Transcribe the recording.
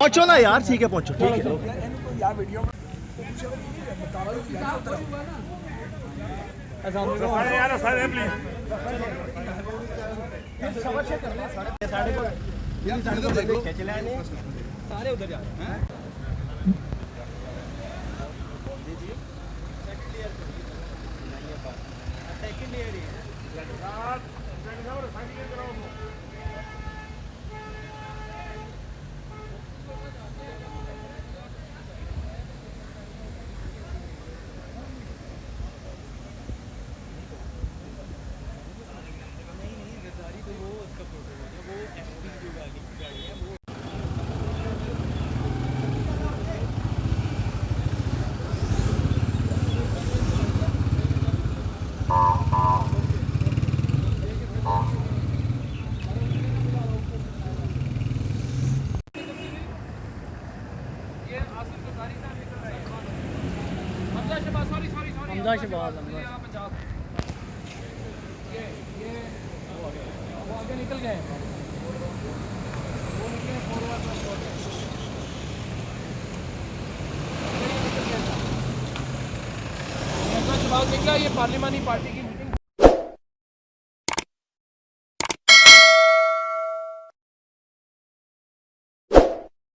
पहुंचो ना यार, ठीक है पहुंचो, ठीक है। सारे उधर जा रहे हैं। सेकंड ईयर ही हमजा शहबाज आगे निकल गए। शहबाज निकला, ये पार्लिमानी पार्टी की